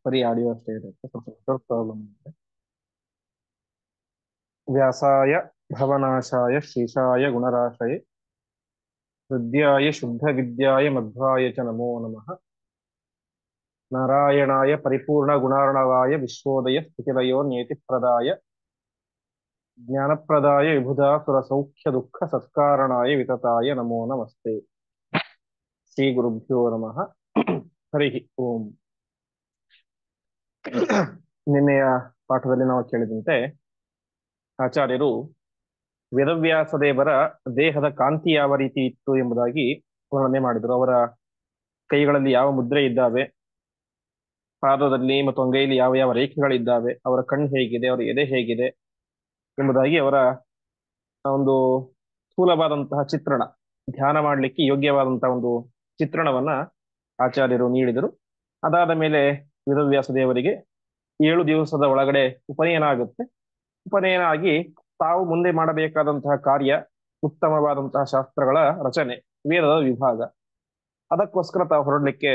ಬರೀ ಆಡಿಯೋ ಅಷ್ಟೇ ಇರುತ್ತೆ, ಸ್ವಲ್ಪ ನೆಟ್ವರ್ಕ್ ಪ್ರಾಬ್ಲಮ್ ಇದೆ. ವ್ಯಾಸಾಯ ಭವನಾಶಾಯ ಶ್ರೀಶಾಯ ಗುಣರಾಶಯೇ ಹೃದ್ಯಾಯ ಶುದ್ಧ ವಿದ್ಯಾಯ ಮಧ್ವಾಯ ಚ ನಮೋ ನಮಃ. ನಾರಾಯಣಾಯ ಪರಿಪೂರ್ಣ ಗುಣಾರ್ಣವಾಯ ವಿಶ್ವೋದಯ ಸ್ಥಿತಿಲಯೋ ನೇತಿಪ್ರದಾಯ ಜ್ಞಾನಪ್ರದಾಯ ವಿಬುಧಾಸುರ ಸೌಖ್ಯ ದುಃಖ ಸತ್ಕಾರಣಾಯ ವಿತತಾಯ ನಮೋ ನಮಸ್ತೆ. ಶ್ರೀ ಗುರುಭ್ಯೋ ನಮಃ. ಹರಿ ಓಂ. ನಿನ್ನೆಯ ಪಾಠದಲ್ಲಿ ನಾವು ಕೇಳಿದಂತೆ ಆಚಾರ್ಯರು ವೇದವ್ಯಾಸ ದೇವರ ದೇಹದ ಕಾಂತಿ ಯಾವ ರೀತಿ ಇತ್ತು ಎಂಬುದಾಗಿ ವರ್ಣನೆ ಮಾಡಿದರು. ಅವರ ಕೈಗಳಲ್ಲಿ ಯಾವ ಮುದ್ರೆ ಇದ್ದಾವೆ, ಪಾದದಲ್ಲಿ ಮತ್ತು ಅಂಗೈಯಲ್ಲಿ ಯಾವ ಯಾವ ರೇಖೆಗಳಿದ್ದಾವೆ, ಅವರ ಕಣ್ಣು ಹೇಗಿದೆ, ಅವರ ಎದೆ ಹೇಗಿದೆ ಎಂಬುದಾಗಿ ಅವರ ಒಂದು ಸ್ಥೂಲವಾದಂತಹ ಚಿತ್ರಣ, ಧ್ಯಾನ ಮಾಡಲಿಕ್ಕೆ ಯೋಗ್ಯವಾದಂತಹ ಒಂದು ಚಿತ್ರಣವನ್ನ ಆಚಾರ್ಯರು ನೀಡಿದರು. ಅದಾದ ಮೇಲೆ ವೇದವ್ಯಾಸ ದೇವರಿಗೆ 7 ದಿವಸದ ಒಳಗಡೆ ಉಪನಯನ ಆಗುತ್ತೆ. ಉಪನಯನ ಆಗಿ ತಾವು ಮುಂದೆ ಮಾಡಬೇಕಾದಂತಹ ಕಾರ್ಯ, ಉತ್ತಮವಾದಂತಹ ಶಾಸ್ತ್ರಗಳ ರಚನೆ, ವೇದದ ವಿಭಾಗ, ಅದಕ್ಕೋಸ್ಕರ ತಾವು ಹೊರಡಲಿಕ್ಕೆ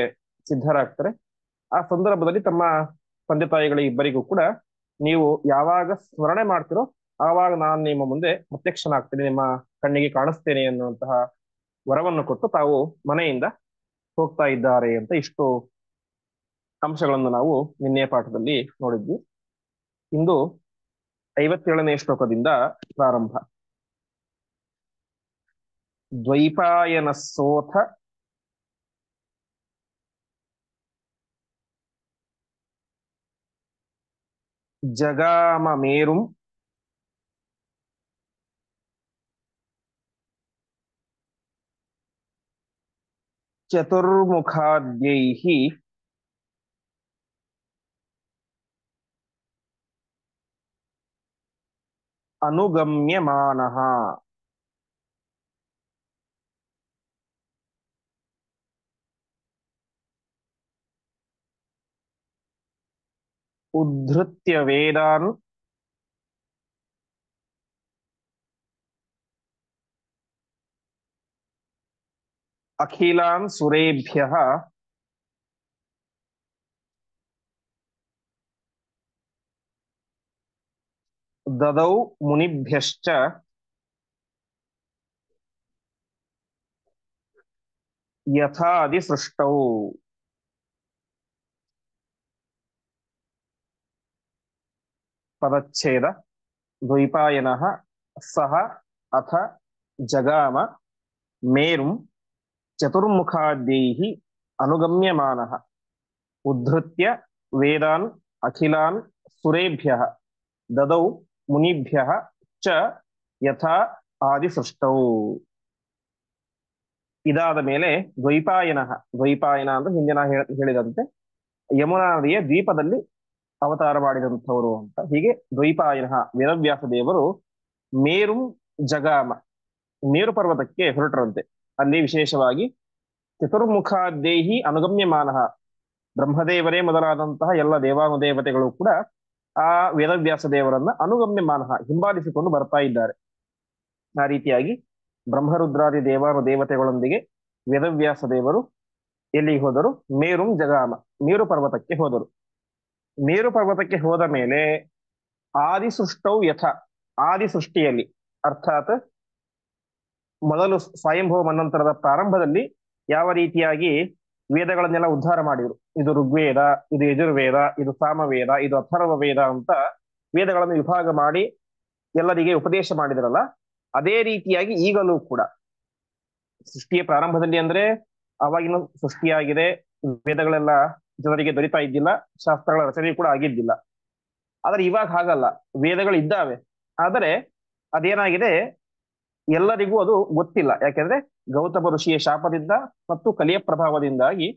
ಸಿದ್ಧರಾಗ್ತಾರೆ. ಆ ಸಂದರ್ಭದಲ್ಲಿ ತಮ್ಮ ತಂದೆ ತಾಯಿಗಳಿಬ್ಬರಿಗೂ ಕೂಡ ನೀವು ಯಾವಾಗ ಸ್ಮರಣೆ ಮಾಡ್ತಿರೋ ಆವಾಗ ನಾನು ನಿಮ್ಮ ಮುಂದೆ ಪ್ರತ್ಯಕ್ಷನಾಗ್ತೇನೆ, ನಿಮ್ಮ ಕಣ್ಣಿಗೆ ಕಾಣಿಸ್ತೇನೆ ಎನ್ನುವಂತಹ ವರವನ್ನು ಕೊಟ್ಟು ತಾವು ಮನೆಯಿಂದ ಹೋಗ್ತಾ ಇದ್ದಾರೆ ಅಂತ ಇಷ್ಟು ಅಂಶಗಳನ್ನು ನಾವು ನಿನ್ನೆಯ ಪಾಠದಲ್ಲಿ ನೋಡಿದ್ವಿ. ಇಂದು 57ನೇ ಶ್ಲೋಕದಿಂದ ಪ್ರಾರಂಭ. ದ್ವೈಪಾಯನಸ್ಸೋಥ ಜಗಾಮ ಮೇರುಂ ಚತುರ್ಮುಖಾದ್ಯೈಃ ಅನುಗಮ್ಯಮಾನಃ. ಉದ್ಧೃತ್ಯ ವೇದಾನ್ ಅಖಿಲಾನ್ ಸುರೇಭ್ಯಃ ದದೌ ಮುನಿಭ್ಯಶ್ಚ ಯಥಾದಿ ಸೃಷ್ಟೌ. ಪದಚ್ಛೇದ. ದ್ವೈಪಾಯನಃ ಸಹ ಅಥ ಜಗಾಮ ಮೇರುಂ ಚತುರ್ಮುಖಾದ್ಯೈಃ ಅನುಗಮ್ಯಮಾನಃ ಉದ್ಧೃತ್ಯ ವೇದಾನ್ ಅಖಿಲಾನ್ ಸುರೇಭ್ಯಃ ದದೌ ಮುನಿಭ್ಯಃ ಚ ಯಥಾ ಆದಿ ಸೃಷ್ಟೌ. ಇದಾದ ಮೇಲೆ ದ್ವೈಪಾಯನಃ, ದ್ವೈಪಾಯನ ಅಂದ್ರೆ ಹಿಂದೆ ನಾ ಹೇಳಿದಂತೆ ಯಮುನಾ ನದಿಯ ದ್ವೀಪದಲ್ಲಿ ಅವತಾರ ಮಾಡಿದಂಥವರು ಅಂತ. ಹೀಗೆ ದ್ವೈಪಾಯನಃ ವೇದವ್ಯಾಸ ದೇವರು ಮೇರುಂ ಜಗಾಮ, ಮೇರು ಪರ್ವತಕ್ಕೆ ಹೊರಟರಂತೆ. ಅಲ್ಲಿ ವಿಶೇಷವಾಗಿ ಚತುರ್ಮುಖಾದ್ಯೈಹಿ ಅನುಗಮ್ಯಮಾನಃ, ಬ್ರಹ್ಮದೇವರೇ ಮೊದಲಾದಂತಹ ಎಲ್ಲ ದೇವಾನುದೇವತೆಗಳು ಕೂಡ ಆ ವೇದವ್ಯಾಸ ದೇವರನ್ನ ಅನುಗಮ್ಯಮಾನಃ ಹಿಂಬಾಲಿಸಿಕೊಂಡು ಬರ್ತಾ ಇದ್ದಾರೆ. ಆ ರೀತಿಯಾಗಿ ಬ್ರಹ್ಮರುದ್ರಾದಿ ದೇವಾನುದೇವತೆಗಳೊಂದಿಗೆ ವೇದವ್ಯಾಸ ದೇವರು ಎಲ್ಲಿಗೆ ಹೋದರು? ಮೇರುಂ ಜಗಾಮ, ಮೇರು ಪರ್ವತಕ್ಕೆ ಹೋದರು. ಮೇರು ಪರ್ವತಕ್ಕೆ ಹೋದ ಮೇಲೆ ಆದಿ ಸೃಷ್ಟೌ ಯಥ, ಆದಿ ಸೃಷ್ಟಿಯಲ್ಲಿ ಅರ್ಥಾತ್ ಮೊದಲು ಸ್ವಯಂಭವ ಮನ್ವಂತರದ ಪ್ರಾರಂಭದಲ್ಲಿ ಯಾವ ರೀತಿಯಾಗಿ ವೇದಗಳನ್ನೆಲ್ಲ ಉದ್ಧಾರ ಮಾಡಿದ್ರು, ಇದು ಋಗ್ವೇದ, ಇದು ಯಜುರ್ವೇದ, ಇದು ಸಾಮವೇದ, ಇದು ಅಥರ್ವ ವೇದ ಅಂತ ವೇದಗಳನ್ನು ವಿಭಾಗ ಮಾಡಿ ಎಲ್ಲರಿಗೆ ಉಪದೇಶ ಮಾಡಿದ್ರಲ್ಲ, ಅದೇ ರೀತಿಯಾಗಿ ಈಗಲೂ ಕೂಡ ಸೃಷ್ಟಿಯ ಪ್ರಾರಂಭದಲ್ಲಿ ಅಂದ್ರೆ ಅವಾಗಿನ ಸೃಷ್ಟಿಯಾಗಿದೆ, ವೇದಗಳೆಲ್ಲ ಜನರಿಗೆ ದೊರೀತಾ ಇದ್ದಿಲ್ಲ, ಶಾಸ್ತ್ರಗಳ ರಚನೆ ಕೂಡ ಆಗಿದ್ದಿಲ್ಲ. ಆದ್ರೆ ಇವಾಗ ಹಾಗಲ್ಲ, ವೇದಗಳು ಇದ್ದಾವೆ, ಆದರೆ ಅದೇನಾಗಿದೆ ಎಲ್ಲರಿಗೂ ಅದು ಗೊತ್ತಿಲ್ಲ. ಯಾಕೆಂದ್ರೆ ಗೌತಮ ಋಷಿಯ ಶಾಪದಿಂದ ಮತ್ತು ಕಲಿಯ ಪ್ರಭಾವದಿಂದಾಗಿ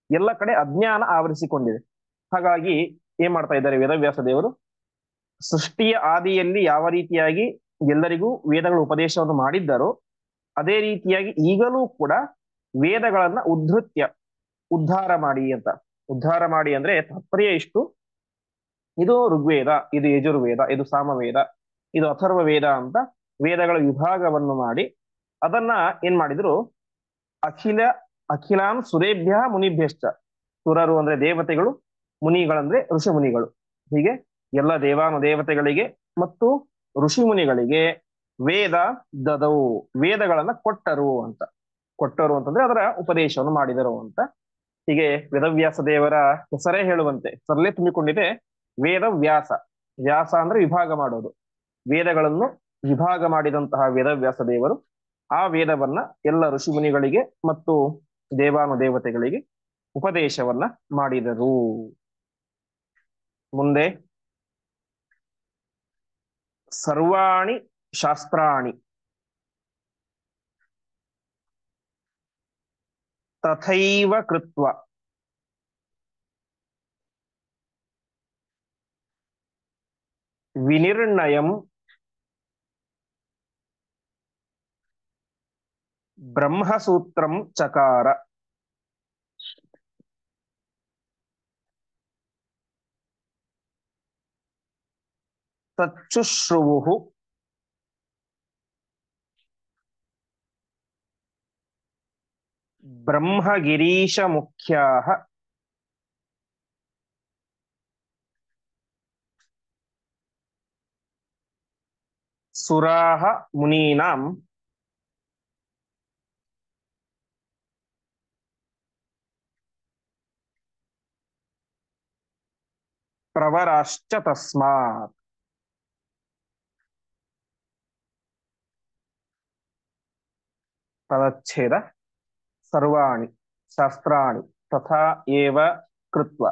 ಎಲ್ಲ ಕಡೆ ಅಜ್ಞಾನ ಆವರಿಸಿಕೊಂಡಿದೆ. ಹಾಗಾಗಿ ಏನ್ ಮಾಡ್ತಾ ಇದ್ದಾರೆ ವೇದವ್ಯಾಸ ದೇವರು? ಸೃಷ್ಟಿಯ ಆದಿಯಲ್ಲಿ ಯಾವ ರೀತಿಯಾಗಿ ಎಲ್ಲರಿಗೂ ವೇದಗಳ ಉಪದೇಶವನ್ನು ಮಾಡಿದ್ದಾರೋ ಅದೇ ರೀತಿಯಾಗಿ ಈಗಲೂ ಕೂಡ ವೇದಗಳನ್ನ ಉದ್ಧೃತ್ಯ, ಉದ್ಧಾರ ಮಾಡಿ ಅಂತ. ಉದ್ಧಾರ ಮಾಡಿ ಅಂದ್ರೆ ತಾತ್ಪರ್ಯ ಇಷ್ಟು: ಇದು ಋಗ್ವೇದ, ಇದು ಯಜುರ್ವೇದ, ಇದು ಸಾಮವೇದ, ಇದು ಅಥರ್ವ ವೇದ ಅಂತ ವೇದಗಳ ವಿಭಾಗವನ್ನು ಮಾಡಿ ಅದನ್ನ ಏನ್ ಮಾಡಿದ್ರು? ಅಖಿಲಾನ್ ಸುರೇಭ್ಯ ಮುನಿಭ್ಯಶ್ಚ, ಸುರರು ಅಂದ್ರೆ ದೇವತೆಗಳು, ಮುನಿಗಳಂದ್ರೆ ಋಷಿ ಮುನಿಗಳು. ಹೀಗೆ ಎಲ್ಲ ದೇವಾನುದೇವತೆಗಳಿಗೆ ಮತ್ತು ಋಷಿ ಮುನಿಗಳಿಗೆ ವೇದ ದದವು, ವೇದಗಳನ್ನ ಕೊಟ್ಟರು ಅಂತ. ಕೊಟ್ಟರು ಅಂತಂದ್ರೆ ಅದರ ಉಪದೇಶವನ್ನು ಮಾಡಿದರು ಅಂತ. ಹೀಗೆ ವೇದವ್ಯಾಸ ದೇವರ ಹೆಸರೇ ಹೇಳುವಂತೆ, ಹೆಸರಲ್ಲೇ ತುಂಬಿಕೊಂಡಿದೆ ವೇದವ್ಯಾಸ. ವ್ಯಾಸ ಅಂದ್ರೆ ವಿಭಾಗ ಮಾಡೋದು. ವೇದಗಳನ್ನು ವಿಭಾಗ ಮಾಡಿದಂತಹ ವೇದವ್ಯಾಸ ದೇವರು ಆ ವೇದವನ್ನ ಎಲ್ಲ ಋಷಿ ಮುನಿಗಳಿಗೆ ಮತ್ತು ದೇವಾನುದೇವತೆಗಳಿಗೆ ಉಪದೇಶವನ್ನ ಮಾಡಿದರು. ಮುಂದೆ ಸರ್ವಾಣಿ ಶಾಸ್ತ್ರಾಣಿ ತಥೈವ ಕೃತ್ವ ವಿನಿರ್ಣಯಂ ಬ್ರಹ್ಮಸೂತ್ರಂ ಚಕಾರ. ತಚ್ಚುಶ್ರುವು ಬ್ರಹ್ಮಗಿರೀಶ ಮುಖ್ಯಾಃ ಸುರಾಃ ಮುನೀನಾಂ ಪ್ರವರಾಶ್ಚ ತಸ್ಮಾತ್. ಪದಚ್ಛೇದ. ಸರ್ವಾಣಿ ಶಾಸ್ತ್ರಾಣಿ ತಥಾ ಏವ ಕೃತ್ವ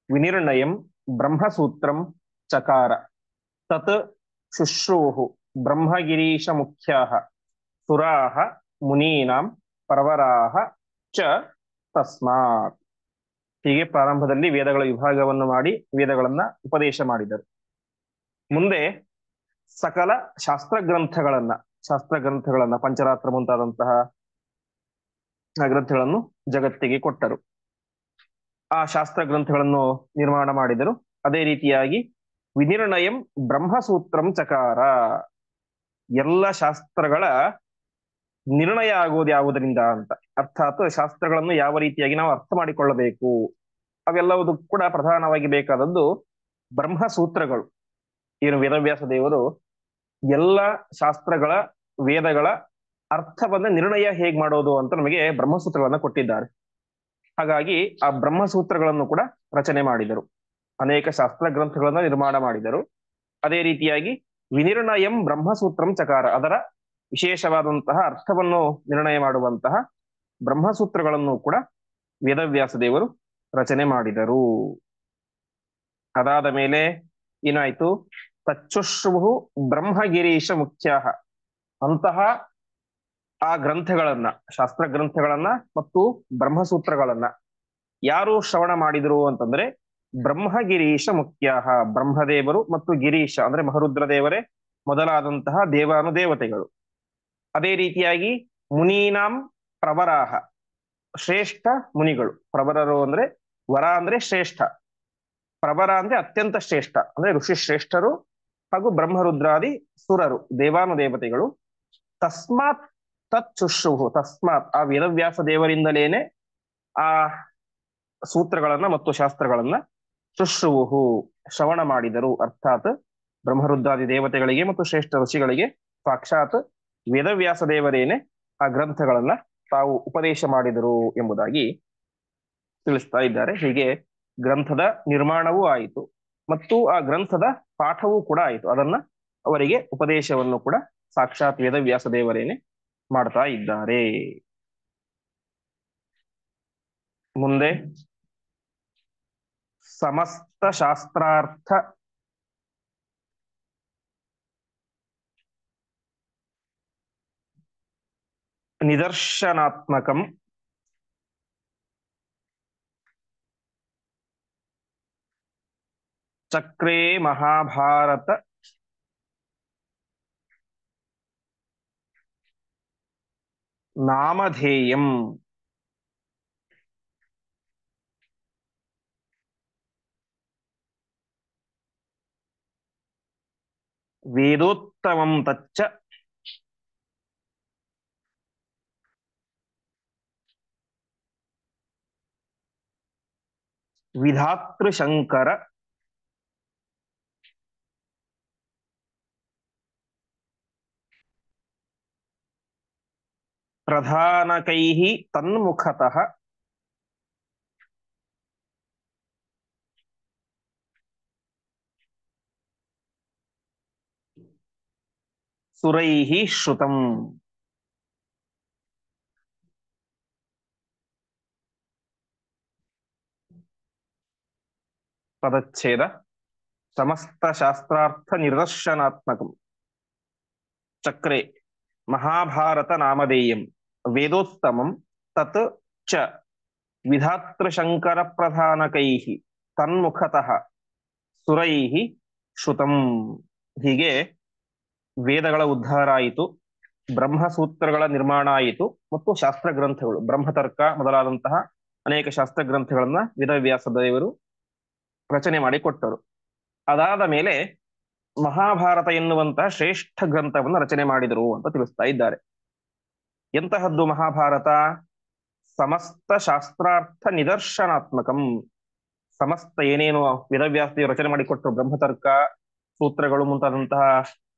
ವಿನಿರ್ಣಯಂ ಬ್ರಹ್ಮಸೂತ್ರಂ ಚಕಾರ. ತತ್ ಶುಶ್ರೂಹು ಬ್ರಹ್ಮಗಿರೀಶ ಮುಖ್ಯಾಃ ಸುರಾಃ ಮುನೀನಾಂ ಪರವರಾಃ ಚ ತಸ್ಮಾತ್. ಹೀಗೆ ಪ್ರಾರಂಭದಲ್ಲಿ ವೇದಗಳ ವಿಭಾಗವನ್ನು ಮಾಡಿ ವೇದಗಳನ್ನ ಉಪದೇಶ ಮಾಡಿದರು. ಮುಂದೆ ಸಕಲ ಶಾಸ್ತ್ರ ಗ್ರಂಥಗಳನ್ನ ಪಂಚರಾತ್ರ ಮುಂತಾದಂತಹ ಗ್ರಂಥಗಳನ್ನು ಜಗತ್ತಿಗೆ ಕೊಟ್ಟರು. ಆ ಶಾಸ್ತ್ರ ಗ್ರಂಥಗಳನ್ನು ನಿರ್ಮಾಣ ಮಾಡಿದರು. ಅದೇ ರೀತಿಯಾಗಿ ವಿನಿರ್ಣಯಂ ಬ್ರಹ್ಮಸೂತ್ರಂ ಚಕಾರ. ಎಲ್ಲ ಶಾಸ್ತ್ರಗಳ ನಿರ್ಣಯ ಆಗುವುದು ಯಾವುದರಿಂದ ಅಂತ, ಅರ್ಥಾತ್ ಶಾಸ್ತ್ರಗಳನ್ನು ಯಾವ ರೀತಿಯಾಗಿ ನಾವು ಅರ್ಥ ಮಾಡಿಕೊಳ್ಳಬೇಕು, ಅವೆಲ್ಲವೂ ಕೂಡ ಪ್ರಧಾನವಾಗಿ ಬೇಕಾದದ್ದು ಬ್ರಹ್ಮಸೂತ್ರಗಳು. ಏನು ವೇದವ್ಯಾಸ ದೇವರು ಎಲ್ಲ ಶಾಸ್ತ್ರಗಳ ವೇದಗಳ ಅರ್ಥವನ್ನ ನಿರ್ಣಯ ಹೇಗ್ ಮಾಡೋದು ಅಂತ ನಮಗೆ ಬ್ರಹ್ಮಸೂತ್ರಗಳನ್ನ ಕೊಟ್ಟಿದ್ದಾರೆ. ಹಾಗಾಗಿ ಆ ಬ್ರಹ್ಮಸೂತ್ರಗಳನ್ನು ಕೂಡ ರಚನೆ ಮಾಡಿದರು. ಅನೇಕ ಶಾಸ್ತ್ರ ಗ್ರಂಥಗಳನ್ನ ನಿರ್ಮಾಣ ಮಾಡಿದರು. ಅದೇ ರೀತಿಯಾಗಿ ವಿನಿರ್ಣಯಂ ಬ್ರಹ್ಮಸೂತ್ರಂ ಚಕಾರ, ಅದರ ವಿಶೇಷವಾದಂತಹ ಅರ್ಥವನ್ನು ನಿರ್ಣಯ ಮಾಡುವಂತಹ ಬ್ರಹ್ಮಸೂತ್ರಗಳನ್ನು ಕೂಡ ವೇದವ್ಯಾಸ ದೇವರು ರಚನೆ ಮಾಡಿದರು. ಅದಾದ ಮೇಲೆ ಏನಾಯ್ತು? ತಚ್ಚುಶ್ರುವು ಬ್ರಹ್ಮಗಿರೀಶ ಮುಖ್ಯಾಃ. ಅಂತಹ ಆ ಗ್ರಂಥಗಳನ್ನ, ಶಾಸ್ತ್ರ ಗ್ರಂಥಗಳನ್ನ ಮತ್ತು ಬ್ರಹ್ಮಸೂತ್ರಗಳನ್ನ ಯಾರು ಶ್ರವಣ ಮಾಡಿದರು ಅಂತಂದ್ರೆ ಬ್ರಹ್ಮಗಿರೀಶ ಮುಖ್ಯಾಃ. ಬ್ರಹ್ಮದೇವರು ಮತ್ತು ಗಿರೀಶ ಅಂದ್ರೆ ಮಹರುದ್ರ ದೇವರೇ ಮೊದಲಾದಂತಹ ದೇವಾನುದೇವತೆಗಳು. ಅದೇ ರೀತಿಯಾಗಿ ಮುನೀನಾಂ ಪ್ರವರಾಹ, ಶ್ರೇಷ್ಠ ಮುನಿಗಳು. ಪ್ರವರರು ಅಂದ್ರೆ ವರ ಅಂದ್ರೆ ಶ್ರೇಷ್ಠ, ಪ್ರವರ ಅಂದ್ರೆ ಅತ್ಯಂತ ಶ್ರೇಷ್ಠ, ಅಂದ್ರೆ ಋಷಿ ಶ್ರೇಷ್ಠರು ಹಾಗೂ ಬ್ರಹ್ಮರುದ್ರಾದಿ ಸುರರು ದೇವಾನುದೇವತೆಗಳು. ತಸ್ಮಾತ್ ತತ್ ಶುಶ್ರುಹು, ತಸ್ಮಾತ್ ಆ ವೇದವ್ಯಾಸ ದೇವರಿಂದಲೇನೆ ಆ ಸೂತ್ರಗಳನ್ನ ಮತ್ತು ಶಾಸ್ತ್ರಗಳನ್ನ ಶುಶ್ರುವು ಶ್ರವಣ ಮಾಡಿದರು. ಅರ್ಥಾತ್ ಬ್ರಹ್ಮರುದ್ರಾದಿ ದೇವತೆಗಳಿಗೆ ಮತ್ತು ಶ್ರೇಷ್ಠ ಋಷಿಗಳಿಗೆ ಸಾಕ್ಷಾತ್ ವೇದವ್ಯಾಸ ದೇವರೇನೆ ಆ ಗ್ರಂಥಗಳನ್ನ ತಾವು ಉಪದೇಶ ಮಾಡಿದರು ಎಂಬುದಾಗಿ ತಿಳಿಸ್ತಾ ಇದ್ದಾರೆ. ಹೀಗೆ ಗ್ರಂಥದ ನಿರ್ಮಾಣವೂ ಆಯಿತು ಮತ್ತು ಆ ಗ್ರಂಥದ ಪಾಠವೂ ಕೂಡ ಆಯಿತು. ಅದನ್ನ ಅವರಿಗೆ ಉಪದೇಶವನ್ನು ಕೂಡ ಸಾಕ್ಷಾತ್ ವೇದವ್ಯಾಸ ದೇವರೇನೆ ಮಾಡ್ತಾ ಇದ್ದಾರೆ. ಮುಂದೆ ಸಮಸ್ತ ಶಾಸ್ತ್ರಾರ್ಥ ನಿದರ್ಶನಾತ್ಮಕಂ ಚಕ್ರೇ ಮಹಾಭಾರತ ನಾಮಧೇಯಂ. ವೇದೋತ್ತಮಂ ತಚ್ಚ ವಿಧಾತೃಶಂಕರ ಪ್ರಧಾನಕೈಃ ತನ್ಮುಖತಃ ಸುರೈಃ ಶ್ರುತಂ. ಪದಚ್ಛೇದ ಸಮಸ್ತ ಶಾಸ್ತ್ರಾರ್ಥ ನಿದರ್ಶನಾತ್ಮಕಂ ಚಕ್ರೆ ಮಹಾಭಾರತ ನಾಮಧೇಯಂ ವೇದೋತ್ತಮಂ ತತ್ ಚ ವಿಧಾತೃಶಂಕರ ಪ್ರಧಾನಕೈಃ ತನ್ಮುಖತಃ ಸುರೈಃ ಶ್ರುತಂ. ಹೀಗೆ ವೇದಗಳ ಉದ್ಧಾರ ಆಯಿತು, ಬ್ರಹ್ಮಸೂತ್ರಗಳ ನಿರ್ಮಾಣ ಆಯಿತು, ಮತ್ತು ಶಾಸ್ತ್ರ ಗ್ರಂಥಗಳು ಬ್ರಹ್ಮತರ್ಕ ಮೊದಲಾದಂತಹ ಅನೇಕ ಶಾಸ್ತ್ರ ಗ್ರಂಥಗಳನ್ನ ವೇದವ್ಯಾಸ ದೇವರು ರಚನೆ ಮಾಡಿ ಕೊಟ್ಟರು. ಅದಾದ ಮೇಲೆ ಮಹಾಭಾರತ ಎನ್ನುವಂತಹ ಶ್ರೇಷ್ಠ ಗ್ರಂಥವನ್ನು ರಚನೆ ಮಾಡಿದರು ಅಂತ ತಿಳಿಸ್ತಾ ಇದ್ದಾರೆ. ಎಂತಹದ್ದು ಮಹಾಭಾರತ? ಸಮಸ್ತ ಶಾಸ್ತ್ರಾರ್ಥ ನಿದರ್ಶನಾತ್ಮಕಂ. ಸಮಸ್ತ ಏನೇನು ವೇದವ್ಯಾಸ ದೇವರು ರಚನೆ ಮಾಡಿಕೊಟ್ರು, ಬ್ರಹ್ಮತರ್ಕ ಸೂತ್ರಗಳು ಮುಂತಾದಂತಹ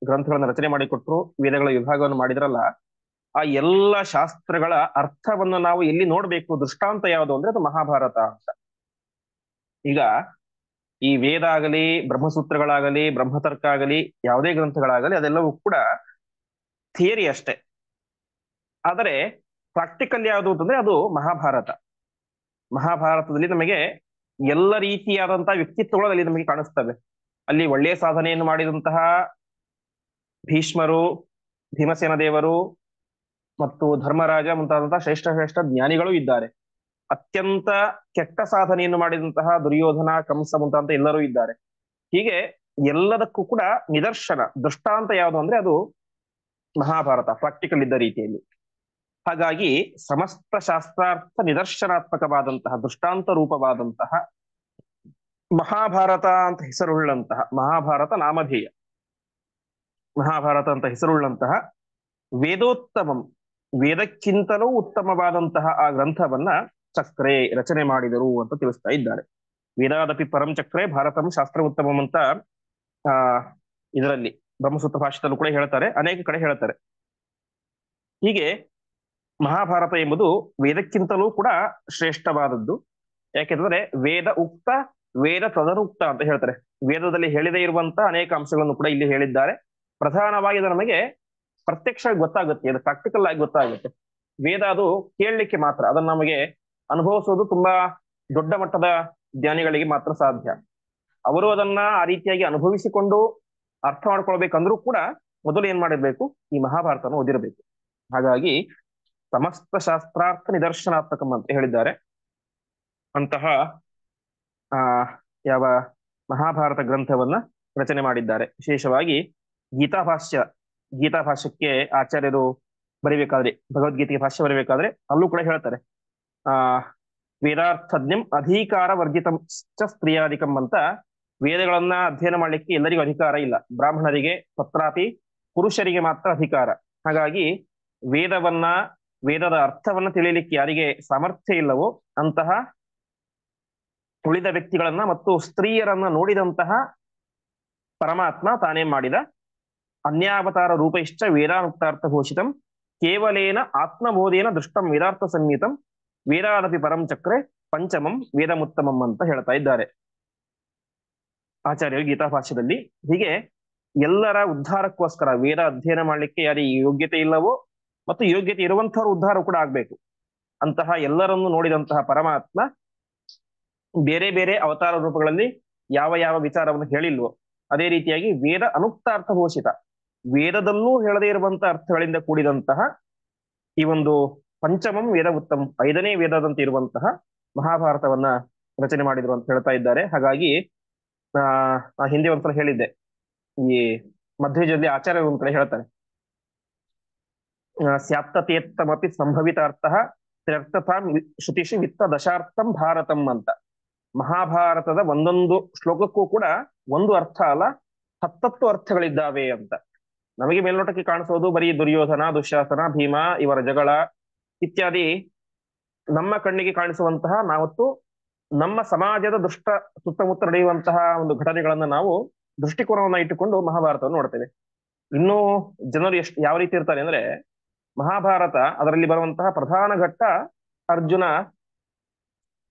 ಗ್ರಂಥಗಳನ್ನು ರಚನೆ ಮಾಡಿಕೊಟ್ರು, ವೇದಗಳ ವಿಭಾಗವನ್ನು ಮಾಡಿದ್ರಲ್ಲ, ಆ ಎಲ್ಲ ಶಾಸ್ತ್ರಗಳ ಅರ್ಥವನ್ನು ನಾವು ಎಲ್ಲಿ ನೋಡ್ಬೇಕು, ದೃಷ್ಟಾಂತ ಯಾವುದು ಅಂದ್ರೆ ಅದು ಮಹಾಭಾರತ ಅಂತ. ಈಗ ಈ ವೇದ ಆಗಲಿ, ಬ್ರಹ್ಮಸೂತ್ರಗಳಾಗಲಿ, ಬ್ರಹ್ಮತರ್ಕ ಆಗಲಿ, ಯಾವುದೇ ಗ್ರಂಥಗಳಾಗಲಿ, ಅದೆಲ್ಲವೂ ಕೂಡ ಥಿಯರಿ ಅಷ್ಟೇ. ಆದರೆ ಪ್ರಾಕ್ಟಿಕಲ್ ಯಾವುದು ಅಂತಂದ್ರೆ ಅದು ಮಹಾಭಾರತ. ಮಹಾಭಾರತದಲ್ಲಿ ನಮಗೆ ಎಲ್ಲ ರೀತಿಯಾದಂತಹ ವ್ಯಕ್ತಿತ್ವಗಳು ಅಲ್ಲಿ ನಮಗೆ ಕಾಣಿಸ್ತವೆ. ಅಲ್ಲಿ ಒಳ್ಳೆಯ ಸಾಧನೆಯನ್ನು ಮಾಡಿದಂತಹ ಭೀಷ್ಮರು, ಭೀಮಸೇನ ದೇವರು ಮತ್ತು ಧರ್ಮರಾಜ ಮುಂತಾದಂತಹ ಶ್ರೇಷ್ಠ ಶ್ರೇಷ್ಠ ಜ್ಞಾನಿಗಳು ಇದ್ದಾರೆ. ಅತ್ಯಂತ ಕೆಟ್ಟ ಸಾಧನೆಯನ್ನು ಮಾಡಿದಂತಹ ದುರ್ಯೋಧನ, ಕಂಸ ಮುಂತಾದಂತ ಎಲ್ಲರೂ ಇದ್ದಾರೆ. ಹೀಗೆ ಎಲ್ಲದಕ್ಕೂ ಕೂಡ ನಿದರ್ಶನ, ದೃಷ್ಟಾಂತ ಯಾವುದು ಅಂದ್ರೆ ಅದು ಮಹಾಭಾರತ, ಪ್ರಾಕ್ಟಿಕಲ್ ಇದ್ದ ರೀತಿಯಲ್ಲಿ. ಹಾಗಾಗಿ ಸಮಸ್ತ ಶಾಸ್ತ್ರಾರ್ಥ ನಿದರ್ಶನಾತ್ಮಕವಾದಂತಹ ದೃಷ್ಟಾಂತ ರೂಪವಾದಂತಹ ಮಹಾಭಾರತ ಅಂತ ಹೆಸರುಳ್ಳಂತಹ, ಮಹಾಭಾರತ ನಾಮಧೇಯ, ಮಹಾಭಾರತ ಅಂತ ಹೆಸರುಳ್ಳಂತಹ ವೇದೋತ್ತಮಂ, ವೇದಕ್ಕಿಂತಲೂ ಉತ್ತಮವಾದಂತಹ ಆ ಗ್ರಂಥವನ್ನ ಚಕ್ರೆ ರಚನೆ ಮಾಡಿದರು ಅಂತ ತಿಳಿಸ್ತಾ ಇದ್ದಾರೆ. ವೇದಾದಪಿ ಪರಂ ಚಕ್ರೆ ಭಾರತಂ ಶಾಸ್ತ್ರ ಉತ್ತಮಂ ಅಂತ ಆ ಇದರಲ್ಲಿ ಬ್ರಹ್ಮಸೂತ್ರ ಭಾಷೆದಲ್ಲೂ ಕೂಡ ಹೇಳ್ತಾರೆ, ಅನೇಕ ಕಡೆ ಹೇಳ್ತಾರೆ. ಹೀಗೆ ಮಹಾಭಾರತ ಎಂಬುದು ವೇದಕ್ಕಿಂತಲೂ ಕೂಡ ಶ್ರೇಷ್ಠವಾದದ್ದು. ಯಾಕೆಂದ್ರೆ ವೇದ ಉಕ್ತ ವೇದ ತದನುಕ್ತ ಅಂತ ಹೇಳ್ತಾರೆ. ವೇದದಲ್ಲಿ ಹೇಳಿದೇ ಇರುವಂತಹ ಅನೇಕ ಅಂಶಗಳನ್ನು ಕೂಡ ಇಲ್ಲಿ ಹೇಳಿದ್ದಾರೆ. ಪ್ರಧಾನವಾಗಿ ಇದು ನಮಗೆ ಪ್ರತ್ಯಕ್ಷ ಗೊತ್ತಾಗುತ್ತೆ, ಇದು ಪ್ರಾಕ್ಟಿಕಲ್ ಆಗಿ ಗೊತ್ತಾಗುತ್ತೆ. ವೇದ ಅದು ಕೇಳಲಿಕ್ಕೆ ಮಾತ್ರ, ಅದನ್ನು ನಮಗೆ ಅನುಭವಿಸೋದು ತುಂಬಾ ದೊಡ್ಡ ಮಟ್ಟದ ಜ್ಞಾನಿಗಳಿಗೆ ಮಾತ್ರ ಸಾಧ್ಯ. ಅವರು ಅದನ್ನ ಆ ರೀತಿಯಾಗಿ ಅನುಭವಿಸಿಕೊಂಡು ಅರ್ಥ ಮಾಡ್ಕೊಳ್ಬೇಕಂದ್ರೂ ಕೂಡ ಮೊದಲು ಏನ್ ಮಾಡಿರ್ಬೇಕು, ಈ ಮಹಾಭಾರತನ ಓದಿರಬೇಕು. ಹಾಗಾಗಿ ಸಮಸ್ತ ಶಾಸ್ತ್ರಾರ್ಥ ನಿದರ್ಶನಾತ್ಮಕಂ ಅಂತ ಹೇಳಿದ್ದಾರೆ. ಅಂತಹ ಆ ಯಾವ ಮಹಾಭಾರತ ಗ್ರಂಥವನ್ನ ರಚನೆ ಮಾಡಿದ್ದಾರೆ. ವಿಶೇಷವಾಗಿ ಗೀತಾಭಾಷ್ಯಕ್ಕೆ ಆಚಾರ್ಯರು ಬರೀಬೇಕಾದ್ರೆ, ಭಗವದ್ಗೀತೆಗೆ ಭಾಷ್ಯ ಬರೀಬೇಕಾದ್ರೆ ಅಲ್ಲೂ ಕೂಡ ಹೇಳ್ತಾರೆ, ಆ ವೇದಾರ್ಥಜ್ಞಂ ಅಧಿಕಾರ ವರ್ಜಿತಂ ಚ ಸ್ತ್ರೀಯಾಧಿಕಂ ಅಂತ. ವೇದಗಳನ್ನ ಅಧ್ಯಯನ ಮಾಡ್ಲಿಕ್ಕೆ ಎಲ್ಲರಿಗೂ ಅಧಿಕಾರ ಇಲ್ಲ, ಬ್ರಾಹ್ಮಣರಿಗೆ ತತ್ರಾಪಿ ಪುರುಷರಿಗೆ ಮಾತ್ರ ಅಧಿಕಾರ. ಹಾಗಾಗಿ ವೇದದ ಅರ್ಥವನ್ನ ತಿಳಿಯಲಿಕ್ಕೆ ಯಾರಿಗೆ ಸಾಮರ್ಥ್ಯ ಇಲ್ಲವೋ ಅಂತಹ ಉಳಿದ ವ್ಯಕ್ತಿಗಳನ್ನ ಮತ್ತು ಸ್ತ್ರೀಯರನ್ನ ನೋಡಿದಂತಹ ಪರಮಾತ್ಮ ತಾನೇನ್ ಮಾಡಿದ, ಅನ್ಯಾವತಾರ ರೂಪೈಶ್ಚ ವೇದಾನುಕ್ತಾರ್ಥ ಘೋಷಿತಂ ಕೇವಲೇನ ಆತ್ಮಬೋಧೇನ ದೃಷ್ಟಂ ವೇದಾರ್ಥ ಸಂಹಿತಂ ವೇದಾದಪಿ ಪರಂ ಚಕ್ರೆ ಪಂಚಮಂ ವೇದಮುತ್ತಮಂ ಅಂತ ಹೇಳ್ತಾ ಇದ್ದಾರೆ ಆಚಾರ್ಯರು ಗೀತಾಭಾಷ್ಯದಲ್ಲಿ. ಹೀಗೆ ಎಲ್ಲರ ಉದ್ಧಾರಕ್ಕೋಸ್ಕರ ವೇದ ಅಧ್ಯಯನ ಮಾಡ್ಲಿಕ್ಕೆ ಯಾರಿಗೆ ಯೋಗ್ಯತೆ ಇಲ್ಲವೋ ಮತ್ತು ಯೋಗ್ಯತೆ ಇರುವಂತಹವ್ರ ಉದ್ಧಾರ ಕೂಡ ಆಗ್ಬೇಕು. ಅಂತಹ ಎಲ್ಲರನ್ನು ನೋಡಿದಂತಹ ಪರಮಾತ್ಮ ಬೇರೆ ಬೇರೆ ಅವತಾರ ರೂಪಗಳಲ್ಲಿ ಯಾವ ಯಾವ ವಿಚಾರವನ್ನು ಹೇಳಿಲ್ವೋ ಅದೇ ರೀತಿಯಾಗಿ ವೇದ ಅನುಕ್ತಾರ್ಥ ಘೋಷಿತ, ವೇದದಲ್ಲೂ ಹೇಳದೇ ಇರುವಂತಹ ಅರ್ಥಗಳಿಂದ ಕೂಡಿದಂತಹ ಈ ಒಂದು ಪಂಚಮಂ ವೇದ ಉತ್ತಮ, ಐದನೇ ವೇದದಂತೆ ಇರುವಂತಹ ಮಹಾಭಾರತವನ್ನ ರಚನೆ ಮಾಡಿದ್ರು ಅಂತ ಹೇಳ್ತಾ ಇದ್ದಾರೆ. ಹಾಗಾಗಿ ಹಿಂದೆ ಒಂದ್ಸಲ ಹೇಳಿದ್ದೆ, ಈ ಮಧ್ವಜಲ್ಲಿ ಆಚಾರ್ಯರು ಒಂದ್ ಕಡೆ ಹೇಳ್ತಾರೆ, ಸ್ಯಾಪ್ತತೇತ್ತಮಪಿ ಸಂಭವಿತಾರ್ಥ ತ್ಯರ್ಥತಾಂ ಶ್ರುತಿಷು ವಿತ್ತ ದಶಾರ್ಥಂ ಭಾರತಂ ಅಂತ. ಮಹಾಭಾರತದ ಒಂದೊಂದು ಶ್ಲೋಕಕ್ಕೂ ಕೂಡ ಒಂದು ಅರ್ಥ ಅಲ್ಲ, 10 ಅರ್ಥಗಳಿದ್ದಾವೆ ಅಂತ. ನಮಗೆ ಮೇಲ್ನೋಟಕ್ಕೆ ಕಾಣಿಸೋದು ಬರೀ ದುರ್ಯೋಧನ, ದುಶ್ಯಾಸನ, ಭೀಮ ಇವರ ಜಗಳ ಇತ್ಯಾದಿ ನಮ್ಮ ಕಣ್ಣಿಗೆ ಕಾಣಿಸುವಂತಹ ನಾವತ್ತು ನಮ್ಮ ಸಮಾಜದ ಸುತ್ತಮುತ್ತ ನಡೆಯುವಂತಹ ಒಂದು ಘಟನೆಗಳನ್ನ ನಾವು ದೃಷ್ಟಿಕೋನವನ್ನ ಇಟ್ಟುಕೊಂಡು ಮಹಾಭಾರತವನ್ನು ನೋಡ್ತೇವೆ. ಇನ್ನು ಜನರು ಯಾವ ರೀತಿ ಇರ್ತಾರೆ ಅಂದ್ರೆ, ಮಹಾಭಾರತ ಅದರಲ್ಲಿ ಬರುವಂತಹ ಪ್ರಧಾನ ಘಟ್ಟ ಅರ್ಜುನ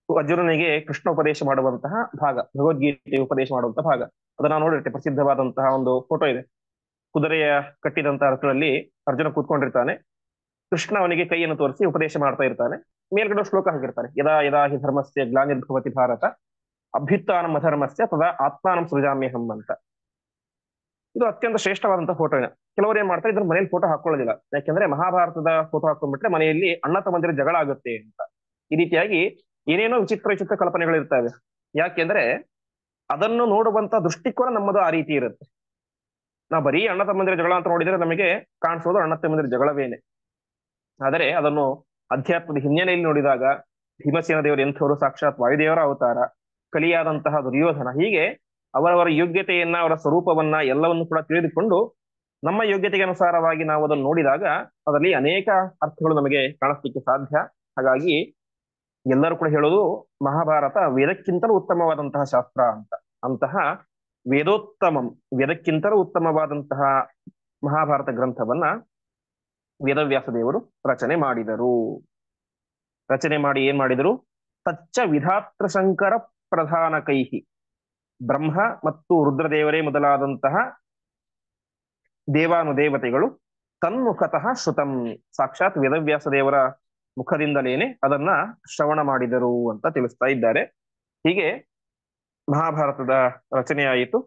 ಅರ್ಜುನನಿಗೆ ಕೃಷ್ಣ ಉಪದೇಶ ಮಾಡುವಂತಹ ಭಾಗ, ಭಗವದ್ಗೀತೆ ಉಪದೇಶ ಮಾಡುವಂತಹ ಭಾಗ. ಅದನ್ನ ನಾವು ನೋಡಿರ್ತೇವೆ. ಪ್ರಸಿದ್ಧವಾದಂತಹ ಒಂದು ಫೋಟೋ ಇದೆ. ಕುದುರೆಯ ಕಟ್ಟಿದಂತಹ ರಥದಲ್ಲಿ ಅರ್ಜುನ ಕೂತ್ಕೊಂಡಿರ್ತಾನೆ. ಕೃಷ್ಣ ಅವನಿಗೆ ಕೈಯನ್ನು ತೋರಿಸಿ ಉಪದೇಶ ಮಾಡ್ತಾ ಇರ್ತಾನೆ. ಮೇಲ್ಗಡೆ ಶ್ಲೋಕ ಹಾಕಿರ್ತಾನೆ, ಯದಾ ಯದಾ ಹಿ ಧರ್ಮಸ್ಯ ಗ್ಲಾನಿರ್ಭವತಿ ಭಾರತ ಅಭ್ಯುತ್ಥಾನಂ ಅಧರ್ಮಸ್ಯ ತದಾ ಆತ್ಮಾನಂ ಸೃಜಾಮ್ಯಹಂ ಅಂತ. ಇದು ಅತ್ಯಂತ ಶ್ರೇಷ್ಠವಾದಂತಹ ಫೋಟೋ. ಕೆಲವರು ಏನ್ ಮಾಡ್ತಾರೆ, ಇದ್ರ ಮನೇಲಿ ಫೋಟೋ ಹಾಕೊಳ್ಳೋದಿಲ್ಲ. ಯಾಕೆಂದ್ರೆ ಮಹಾಭಾರತದ ಫೋಟೋ ಹಾಕೊಂಡ್ಬಿಟ್ರೆ ಮನೆಯಲ್ಲಿ ಅಣ್ಣ ತಮ್ಮಂದಿರ ಜಗಳ ಆಗುತ್ತೆ ಅಂತ. ಈ ರೀತಿಯಾಗಿ ಏನೇನೋ ವಿಚಿತ್ರ ವಿಚಿತ್ರ ಕಲ್ಪನೆಗಳಿರ್ತವೆ. ಯಾಕೆಂದ್ರೆ ಅದನ್ನು ನೋಡುವಂತ ದೃಷ್ಟಿಕೋನ ನಮ್ಮದು ಆ ರೀತಿ ಇರುತ್ತೆ. ನಾವು ಬರೀ ಅಣ್ಣ ತಮ್ಮಂದಿರ ಜಗಳ ಅಂತ ನೋಡಿದ್ರೆ ನಮಗೆ ಕಾಣಿಸೋದು ಅಣ್ಣ ತಮ್ಮಂದಿರ ಜಗಳವೇನೆ. ಆದರೆ ಅದನ್ನು ಅಧ್ಯಾತ್ಮದ ಹಿನ್ನೆಲೆಯಲ್ಲಿ ನೋಡಿದಾಗ ಭೀಮಸೇನ ದೇವರು ಎಂಥವರು, ಸಾಕ್ಷಾತ್ ವಾಯುದೇವರ ಅವತಾರ, ಕಲಿಯಾದಂತಹ ದುರ್ಯೋಧನ, ಹೀಗೆ ಅವರವರ ಯೋಗ್ಯತೆಯನ್ನ, ಅವರ ಸ್ವರೂಪವನ್ನ ಎಲ್ಲವನ್ನು ಕೂಡ ತಿಳಿದುಕೊಂಡು ನಮ್ಮ ಯೋಗ್ಯತೆಗೆ ಅನುಸಾರವಾಗಿ ನಾವು ಅದನ್ನು ನೋಡಿದಾಗ ಅದರಲ್ಲಿ ಅನೇಕ ಅರ್ಥಗಳು ನಮಗೆ ಕಾಣಿಸ್ಲಿಕ್ಕೆ ಸಾಧ್ಯ. ಹಾಗಾಗಿ ಎಲ್ಲರೂ ಕೂಡ ಹೇಳೋದು ಮಹಾಭಾರತ ವೇದಕ್ಕಿಂತಲೂ ಉತ್ತಮವಾದಂತಹ ಶಾಸ್ತ್ರ ಅಂತ. ಅಂತಹ ವೇದೋತ್ತಮಂ, ವೇದಕ್ಕಿಂತಲೂ ಉತ್ತಮವಾದಂತಹ ಮಹಾಭಾರತ ಗ್ರಂಥವನ್ನ ವೇದವ್ಯಾಸ ದೇವರು ರಚನೆ ಮಾಡಿದರು. ರಚನೆ ಮಾಡಿ ಏನ್ ಮಾಡಿದರು? ತಚ್ಚ ವಿಧಾತ್ರ ಶಂಕರ ಪ್ರಧಾನ ಕೈಹಿ, ಬ್ರಹ್ಮ ಮತ್ತು ರುದ್ರದೇವರೇ ಮೊದಲಾದಂತಹ ದೇವಾನುದೇವತೆಗಳು ತನ್ಮುಖತಃ ಶ್ರುತಂ, ಸಾಕ್ಷಾತ್ ವೇದವ್ಯಾಸ ದೇವರ ಮುಖದಿಂದಲೇನೆ ಅದನ್ನ ಶ್ರವಣ ಮಾಡಿದರು ಅಂತ ತಿಳಿಸ್ತಾ ಇದ್ದಾರೆ. ಹೀಗೆ ಮಹಾಭಾರತದ ರಚನೆ ಆಯಿತು,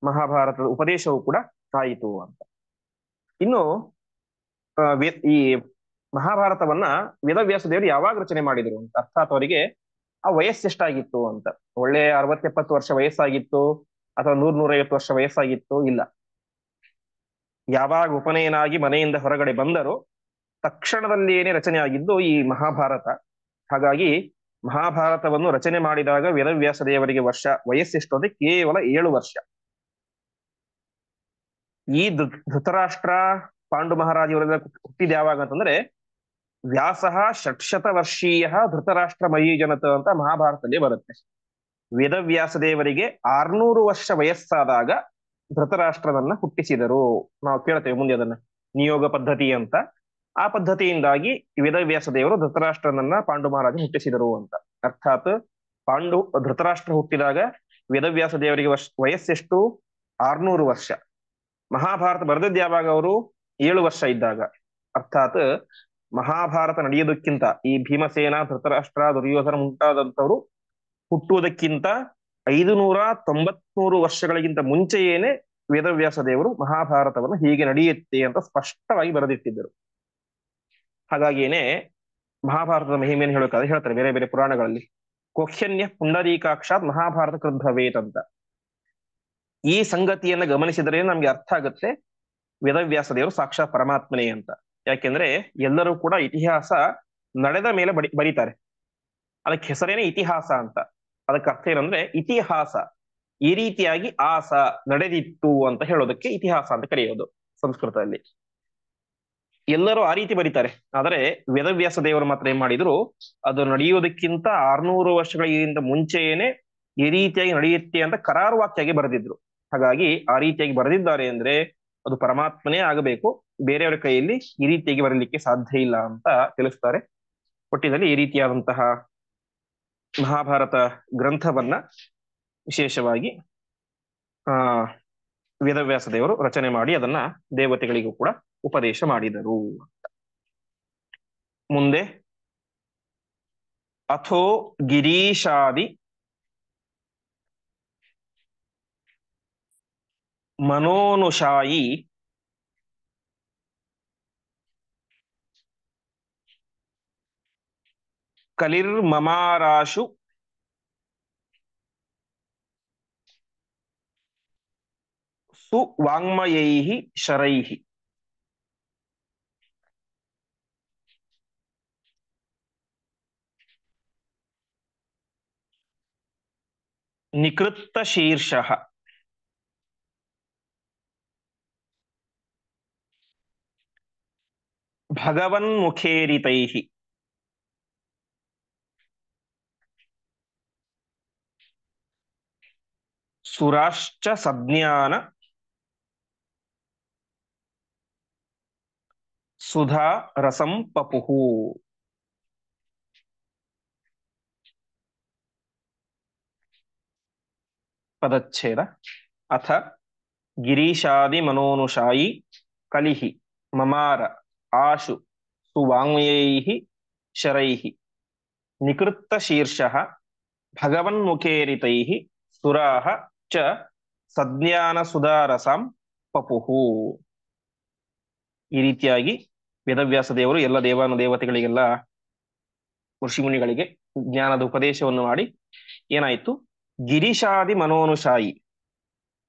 ಮಹಾಭಾರತದ ಉಪದೇಶವೂ ಕೂಡ ಆಯಿತು ಅಂತ. ಇನ್ನು ಈ ಮಹಾಭಾರತವನ್ನ ವೇದವ್ಯಾಸ ದೇವರು ಯಾವಾಗ ರಚನೆ ಮಾಡಿದರು ಅಂತ, ಅರ್ಥಾತ್ ಅವರಿಗೆ ಆ ವಯಸ್ಸೆಷ್ಟಾಗಿತ್ತು ಅಂತ. ಒಳ್ಳೆ 60-70 ವರ್ಷ ವಯಸ್ಸಾಗಿತ್ತು ಅಥವಾ 100-150 ವರ್ಷ ವಯಸ್ಸಾಗಿತ್ತು? ಇಲ್ಲ. ಯಾವಾಗ ಉಪನಯನಾಗಿ ಮನೆಯಿಂದ ಹೊರಗಡೆ ಬಂದರು ತಕ್ಷಣದಲ್ಲಿಯೇನೆ ರಚನೆ ಆಗಿದ್ದು ಈ ಮಹಾಭಾರತ. ಹಾಗಾಗಿ ಮಹಾಭಾರತವನ್ನು ರಚನೆ ಮಾಡಿದಾಗ ವೇದವ್ಯಾಸ ದೇವರಿಗೆ ವಯಸ್ಸೆಷ್ಟು ಅಂದ್ರೆ ಕೇವಲ 7 ವರ್ಷ. ಈ ಧೃತರಾಷ್ಟ್ರ ಪಾಂಡು ಮಹಾರಾಜ ಇವರೆಲ್ಲ ಹುಟ್ಟಿದ ಯಾವಾಗ ಅಂತಂದ್ರೆ ವ್ಯಾಸಃ ಷಟ್ಶತ ವರ್ಷೀಯ ಧೃತರಾಷ್ಟ್ರ ಮಯೀಜನತ ಅಂತ ಮಹಾಭಾರತದಲ್ಲಿ ಬರುತ್ತೆ. ವೇದವ್ಯಾಸ ದೇವರಿಗೆ 600 ವರ್ಷ ವಯಸ್ಸಾದಾಗ ಧೃತರಾಷ್ಟ್ರನನ್ನ ಹುಟ್ಟಿಸಿದರು. ನಾವು ಕೇಳ್ತೇವೆ ಮುಂದೆ ಅದನ್ನ ನಿಯೋಗ ಪದ್ಧತಿ ಅಂತ. ಆ ಪದ್ಧತಿಯಿಂದಾಗಿ ವೇದವ್ಯಾಸ ದೇವರು ಧೃತರಾಷ್ಟ್ರನನ್ನ ಪಾಂಡು ಮಹಾರಾಜ ಹುಟ್ಟಿಸಿದರು ಅಂತ. ಅರ್ಥಾತ್ ಧೃತರಾಷ್ಟ್ರ ಹುಟ್ಟಿದಾಗ ವೇದವ್ಯಾಸ ದೇವರಿಗೆ ವಯಸ್ಸೆಷ್ಟು? 600 ವರ್ಷ. ಮಹಾಭಾರತ ಬರೆದದ್ದು ಯಾವಾಗ? ಅವರು 7 ವರ್ಷ ಇದ್ದಾಗ. ಅರ್ಥಾತ್ ಮಹಾಭಾರತ ನಡೆಯೋದಕ್ಕಿಂತ ಈ ಭೀಮಸೇನ, ಧೃತರಾಷ್ಟ್ರ, ದುರ್ಯೋಧನ ಮುಂತಾದಂಥವ್ರು ಹುಟ್ಟುವುದಕ್ಕಿಂತ 593 ವರ್ಷಗಳಿಗಿಂತ ಮುಂಚೆಯೇನೆ ವೇದವ್ಯಾಸ ದೇವರು ಮಹಾಭಾರತವನ್ನು ಹೀಗೆ ನಡೆಯುತ್ತೆ ಅಂತ ಸ್ಪಷ್ಟವಾಗಿ ಬರೆದಿಟ್ಟಿದ್ದರು. ಹಾಗಾಗಿಯೇನೆ ಮಹಾಭಾರತದ ಮಹಿಮೆಯನ್ನು ಹೇಳಬೇಕಾದ್ರೆ ಹೇಳ್ತಾರೆ ಬೇರೆ ಬೇರೆ ಪುರಾಣಗಳಲ್ಲಿ, ಕೋಖ್ಯನ್ಯ ಪುಂಡರೀಕಾಕ್ಷಾತ್ ಮಹಾಭಾರತ ಕೃದ್ಭವೇತ್ ಅಂತ. ಈ ಸಂಗತಿಯನ್ನ ಗಮನಿಸಿದರೆ ನಮ್ಗೆ ಅರ್ಥ ಆಗುತ್ತೆ ವೇದವ್ಯಾಸ ದೇವರು ಸಾಕ್ಷಾತ್ ಪರಮಾತ್ಮನೇ ಅಂತ. ಯಾಕೆಂದ್ರೆ ಎಲ್ಲರೂ ಕೂಡ ಇತಿಹಾಸ ನಡೆದ ಮೇಲೆ ಬರೀತಾರೆ. ಅದಕ್ಕೆ ಹೆಸರೇನೆ ಇತಿಹಾಸ ಅಂತ. ಅದಕ್ಕೆ ಅರ್ಥ ಏನಂದ್ರೆ ಇತಿಹಾಸ ಈ ರೀತಿಯಾಗಿ ಆಸ ನಡೆದಿತ್ತು ಅಂತ ಹೇಳೋದಕ್ಕೆ ಇತಿಹಾಸ ಅಂತ ಕರೆಯೋದು ಸಂಸ್ಕೃತದಲ್ಲಿ. ಎಲ್ಲರೂ ಆ ರೀತಿ ಬರೀತಾರೆ. ಆದರೆ ವೇದವ್ಯಾಸ ದೇವರು ಮಾತ್ರ ಏನ್ ಮಾಡಿದ್ರು, ಅದು ನಡೆಯೋದಕ್ಕಿಂತ 600 ವರ್ಷಗಳಿಗಿಂತ ಮುಂಚೆಯೇನೆ ಈ ರೀತಿಯಾಗಿ ನಡೆಯುತ್ತೆ ಅಂತ ಕರಾರುವಾಕ್ಯಾಗಿ ಬರೆದಿದ್ರು. ಹಾಗಾಗಿ ಆ ರೀತಿಯಾಗಿ ಬರೆದಿದ್ದಾರೆ ಅಂದ್ರೆ ಅದು ಪರಮಾತ್ಮನೇ ಆಗಬೇಕು, ಬೇರೆಯವರ ಕೈಯಲ್ಲಿ ಈ ರೀತಿಯಾಗಿ ಬರಲಿಕ್ಕೆ ಸಾಧ್ಯ ಇಲ್ಲ ಅಂತ ತಿಳಿಸ್ತಾರೆ. ಒಟ್ಟಿನಲ್ಲಿ ಈ ರೀತಿಯಾದಂತಹ ಮಹಾಭಾರತ ಗ್ರಂಥವನ್ನ ವಿಶೇಷವಾಗಿ ವೇದವ್ಯಾಸ ದೇವರು ರಚನೆ ಮಾಡಿ ಅದನ್ನ ದೇವತೆಗಳಿಗೂ ಕೂಡ ಉಪದೇಶ ಮಾಡಿದರು. ಮುಂದೆ ಅಥೋ ಗಿರೀಶಾದಿ ಮನೋನುಷಾಯಿ ಕಲಿರ್ಮಮಾರಾಶು ಸುವಾಂಗ್ಮಯೈಃ ಶರೈಃ ನಿಕೃತ್ತ ಶೀರ್ಷಃ ಭಗವನ್ಮುಖೇರಿತೈಃ ಸುರಾಶ್ಚ ಸಜ್ಞಾನ ಸುಧಾ ರಸಂ ಪಪುಹು. ಪದಚ್ಛೇದ. ಅಥ ಗಿರೀಶಾದಿ ಮನೋನುಷಾಯಿ ಕಲಿಹಿ ಮಮಾರ ಆಶು ಸುವಾಂಗ್ಮಯೈಃ ಶರೈಃ ನಿಕೃತ್ತ ಶೀರ್ಷಃ ಭಗವನ್ಮುಖೇರಿತೈಃ ಸುರಾಃ ಚ ಸಜ್ಞಾನ ಸುಧಾರಸಾಂ ಪಪುಹು. ಈ ರೀತಿಯಾಗಿ ವೇದವ್ಯಾಸ ದೇವರು ಎಲ್ಲ ದೇವಾನುದೇವತೆಗಳಿಗೆಲ್ಲ ಋಷಿಮುನಿಗಳಿಗೆ ಜ್ಞಾನದ ಉಪದೇಶವನ್ನು ಮಾಡಿ ಏನಾಯ್ತು, ಗಿರೀಶಾದಿ ಮನೋನುಷಾಯಿ,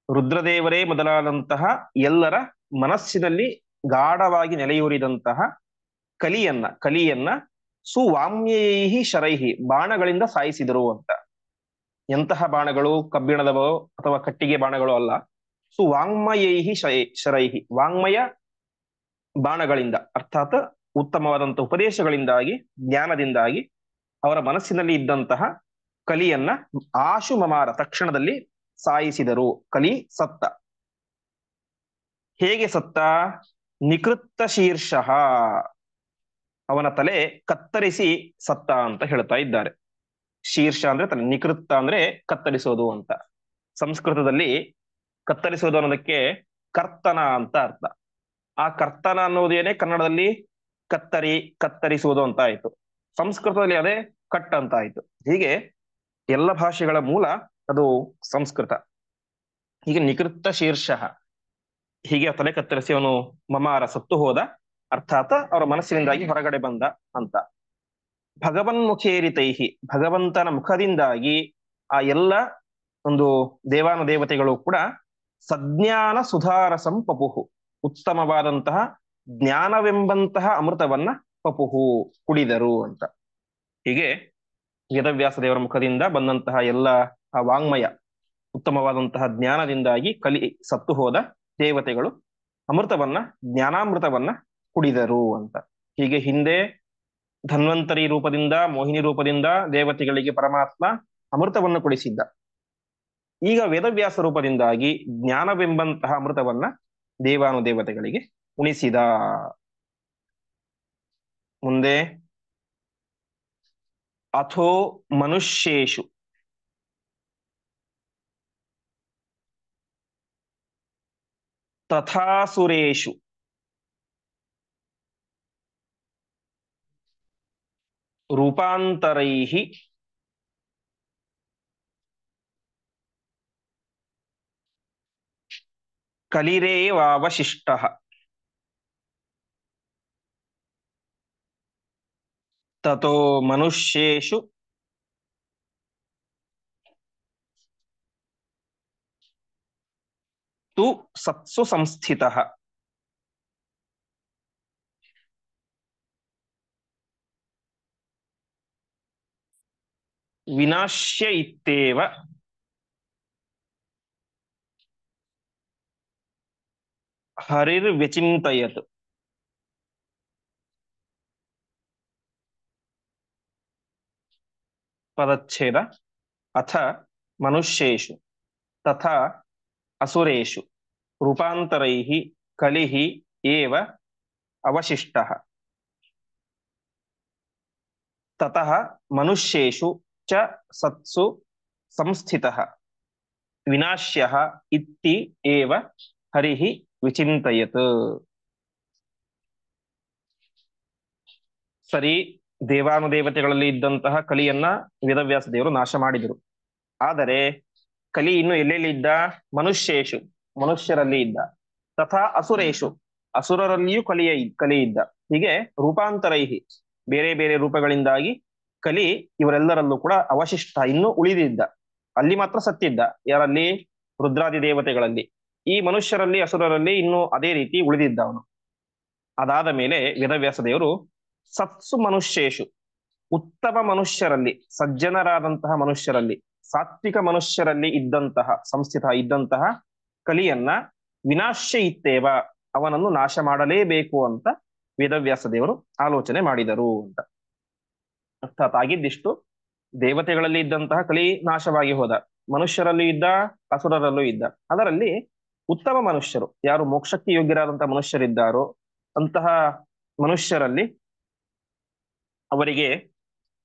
ರುದ್ರದೇವರೇ ಮೊದಲಾದಂತಹ ಎಲ್ಲರ ಮನಸ್ಸಿನಲ್ಲಿ ಗಾಢವಾಗಿ ನೆಲೆಯೂರಿದಂತಹ ಕಲಿಯನ್ನ ಸುವಾಮ್ಯೈಹಿ ಶರೈಹಿ, ಬಾಣಗಳಿಂದ ಸಾಯಿಸಿದರು ಅಂತ. ಎಂತಹ ಬಾಣಗಳು? ಕಬ್ಬಿಣದವೋ ಅಥವಾ ಕಟ್ಟಿಗೆ ಬಾಣಗಳು ಅಲ್ಲ. ಸುವಾಂಗ್ಮಯೈಹಿ ಶರೈಹಿ, ವಾಂಗ್ಮಯ ಬಾಣಗಳಿಂದ, ಅರ್ಥಾತ್ ಉತ್ತಮವಾದಂತಹ ಉಪದೇಶಗಳಿಂದಾಗಿ, ಜ್ಞಾನದಿಂದಾಗಿ ಅವರ ಮನಸ್ಸಿನಲ್ಲಿ ಇದ್ದಂತಹ ಕಲಿಯನ್ನ ಆಶು ಮಮಾರ, ತಕ್ಷಣದಲ್ಲಿ ಸಾಯಿಸಿದರು. ಕಲಿ ಸತ್ತ. ಹೇಗೆ ಸತ್ತ? ನಿಕೃತ್ತ ಶೀರ್ಷಃ, ಅವನ ತಲೆ ಕತ್ತರಿಸಿ ಸತ್ತ ಅಂತ ಹೇಳ್ತಾ ಇದ್ದಾರೆ. ಶೀರ್ಷ ಅಂದ್ರೆ ತಲೆ, ನಿಕೃತ್ತ ಅಂದ್ರೆ ಕತ್ತರಿಸೋದು ಅಂತ. ಸಂಸ್ಕೃತದಲ್ಲಿ ಕತ್ತರಿಸೋದು ಅನ್ನೋದಕ್ಕೆ ಕರ್ತನ ಅಂತ ಅರ್ಥ. ಆ ಕರ್ತನ ಅನ್ನೋದೇನೆ ಕನ್ನಡದಲ್ಲಿ ಕತ್ತರಿಸುವುದು ಅಂತ ಆಯ್ತು. ಸಂಸ್ಕೃತದಲ್ಲಿ ಅದೇ ಕಟ್ ಅಂತ ಆಯ್ತು. ಹೀಗೆ ಎಲ್ಲ ಭಾಷೆಗಳ ಮೂಲ ಅದು ಸಂಸ್ಕೃತ. ಹೀಗೆ ನಿಕೃತ್ತ ಶೀರ್ಷ, ಹೀಗೆ ತಲೆ ಕತ್ತರಿಸಿ ಅವನು ಮಮಾರ ಸತ್ತು ಹೋದ, ಅರ್ಥಾತ್ ಅವರ ಮನಸ್ಸಿನಿಂದಾಗಿ ಹೊರಗಡೆ ಬಂದ ಅಂತ. ಭಗವನ್ಮುಖೇರಿತೈಹಿ, ಭಗವಂತನ ಮುಖದಿಂದಾಗಿ ಆ ಎಲ್ಲ ಒಂದು ದೇವಾನುದೇವತೆಗಳು ಕೂಡ ಸಜ್ಞಾನ ಸುಧಾರಸಂ ಪಪುಹು, ಉತ್ತಮವಾದಂತಹ ಜ್ಞಾನವೆಂಬಂತಹ ಅಮೃತವನ್ನ ಪಪುಹು, ಕುಡಿದರು ಅಂತ. ಹೀಗೆ ವೇದವ್ಯಾಸ ದೇವರ ಮುಖದಿಂದ ಬಂದಂತಹ ಎಲ್ಲ ಆ ವಾಂಗ್ಮಯ ಉತ್ತಮವಾದಂತಹ ಜ್ಞಾನದಿಂದಾಗಿ ಕಲಿ ಸತ್ತು ಹೋದ ದೇವತೆಗಳು ಅಮೃತವನ್ನ, ಜ್ಞಾನಾಮೃತವನ್ನ ಕುಡಿದರು ಅಂತ. ಹೀಗೆ ಹಿಂದೆ ಧನ್ವಂತರಿ ರೂಪದಿಂದ, ಮೋಹಿನಿ ರೂಪದಿಂದ ದೇವತೆಗಳಿಗೆ ಪರಮಾತ್ಮ ಅಮೃತವನ್ನು ಕುಡಿಸಿದ್ದ. ಈಗ ವೇದವ್ಯಾಸ ರೂಪದಿಂದಾಗಿ ಜ್ಞಾನವೆಂಬಂತಹ ಅಮೃತವನ್ನ ದೇವಾನುದೇವತೆಗಳಿಗೆ ಉಣಿಸಿದ. ಮುಂದೆ ಅಥೋ ಮನುಷ್ಯೇಷು ತಥಾಸುರೇಷು ರೂಪಾಂತರೈಃ ಕಲಿರೇವಾವಶಿಷ್ಟಃ ತತೋ ಮನುಷ್ಯೇಷು ತು ಸತ್ಸು ಸಂಸ್ಥಿತಃ ವಿನಾಶ್ಯ ಇತ್ಯೇವ ಹರಿರ್ವ್ಯಚಿಂತಯತ್. ಪದಚ್ಛೇದ. ಅಥ ಮನುಷ್ಯೇಷು ತಥಾ ಅಸುರೇಷು ರೂಪಾಂತರೈಃ ಕಲಿಃ ಏವ ಅವಶಿಷ್ಟಃ ತತಃ ಮನುಷ್ಯೇಷು ಚ ಸತ್ಸು ಸಂಸ್ಥಿತಃ ವಿನಾಶ್ಯಃ ಇತ್ತಿ ಏವ ಹರಿಃ ವಿಚಿಂತಯತ್. ಸರಿ, ದೇವಾನುದೇವತೆಗಳಲ್ಲಿ ಇದ್ದಂತಹ ಕಲಿಯನ್ನ ವೇದವ್ಯಾಸ ದೇವರು ನಾಶ ಮಾಡಿದರು. ಆದರೆ ಕಲಿ ಇನ್ನು ಎಲ್ಲೆಲ್ಲಿ ಇದ್ದ? ಮನುಷ್ಯೇಷು, ಮನುಷ್ಯರಲ್ಲಿ ಇದ್ದ. ತಥಾ ಅಸುರೇಷು, ಅಸುರರಲ್ಲಿಯೂ ಕಲಿ ಇದ್ದ. ಹೀಗೆ ರೂಪಾಂತರೈಹಿ, ಬೇರೆ ಬೇರೆ ರೂಪಗಳಿಂದಾಗಿ ಕಲಿ ಇವರೆಲ್ಲರಲ್ಲೂ ಕೂಡ ಅವಶಿಷ್ಟ, ಇನ್ನೂ ಉಳಿದಿದ್ದ. ಅಲ್ಲಿ ಮಾತ್ರ ಸತ್ತಿದ್ದ. ಯಾರಲ್ಲಿ? ರುದ್ರಾದಿ ದೇವತೆಗಳಲ್ಲಿ. ಈ ಮನುಷ್ಯರಲ್ಲಿ, ಅಸುರರಲ್ಲಿ ಇನ್ನೂ ಅದೇ ರೀತಿ ಉಳಿದಿದ್ದ ಅವನು. ಅದಾದ ಮೇಲೆ ವೇದವ್ಯಾಸ ದೇವರು ಸತ್ಸು ಮನುಷ್ಯೇಷು, ಉತ್ತಮ ಮನುಷ್ಯರಲ್ಲಿ, ಸಜ್ಜನರಾದಂತಹ ಮನುಷ್ಯರಲ್ಲಿ, ಸಾತ್ವಿಕ ಮನುಷ್ಯರಲ್ಲಿ ಇದ್ದಂತಹ ಕಲಿಯನ್ನ ವಿನಾಶ್ಯ ಇತ್ತೇವ, ಅವನನ್ನು ನಾಶ ಮಾಡಲೇಬೇಕು ಅಂತ ವೇದವ್ಯಾಸ ದೇವರು ಆಲೋಚನೆ ಮಾಡಿದರು ಅಂತ. ಅರ್ಥಾತ್ ಆಗಿದ್ದಿಷ್ಟು, ದೇವತೆಗಳಲ್ಲಿ ಇದ್ದಂತಹ ಕಲಿ ನಾಶವಾಗಿ ಹೋದ, ಮನುಷ್ಯರಲ್ಲೂ ಇದ್ದ, ಅಸುರರಲ್ಲೂ ಇದ್ದ. ಅದರಲ್ಲಿ ಉತ್ತಮ ಮನುಷ್ಯರು ಯಾರು ಮೋಕ್ಷಕ್ಕೆ ಯೋಗ್ಯರಾದಂತಹ ಮನುಷ್ಯರಿದ್ದಾರೋ ಅಂತಹ ಮನುಷ್ಯರಲ್ಲಿ ಅವರಿಗೆ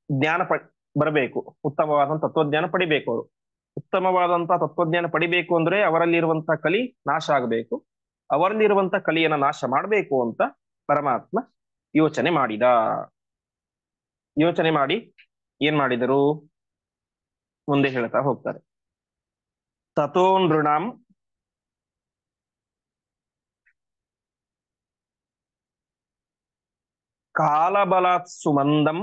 ಜ್ಞಾನ ಬರಬೇಕು, ಉತ್ತಮವಾದಂತಹ ತತ್ವಜ್ಞಾನ ಪಡಿಬೇಕು. ಅವರು ಉತ್ತಮವಾದಂತಹ ತತ್ವಜ್ಞಾನ ಪಡಿಬೇಕು ಅಂದ್ರೆ ಅವರಲ್ಲಿರುವಂತಹ ಕಲಿ ನಾಶ ಆಗಬೇಕು. ಅವರಲ್ಲಿರುವಂತಹ ಕಲಿಯನ್ನ ನಾಶ ಮಾಡಬೇಕು ಅಂತ ಪರಮಾತ್ಮ ಯೋಚನೆ ಮಾಡಿದ. ಯೋಚನೆ ಮಾಡಿ ಏನ್ ಮಾಡಿದರು ಮುಂದೆ ಹೇಳ್ತಾ ಹೋಗ್ತಾರೆ. ತಥೋ ನೃಣಾಂ ಕಾಲಬಲಾತ್ ಸುಮಂದಂ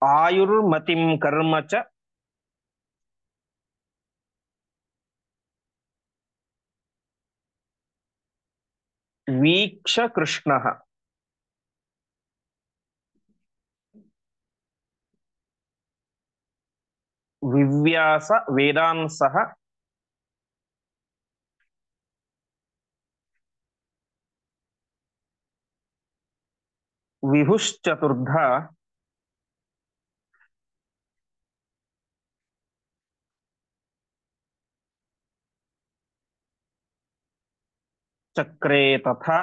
ಆಯುರ್ಮತಿಂ ಕರ್ಮ ಚ ವೀಕ್ಷ ಕೃಷ್ಣ ವಿವ್ಯಾಸ ವೇದಾನ್ ಸಹ ವಿಭುಶ್ಚತುರ್ಧ ಚಕ್ರೇ ತಥಾ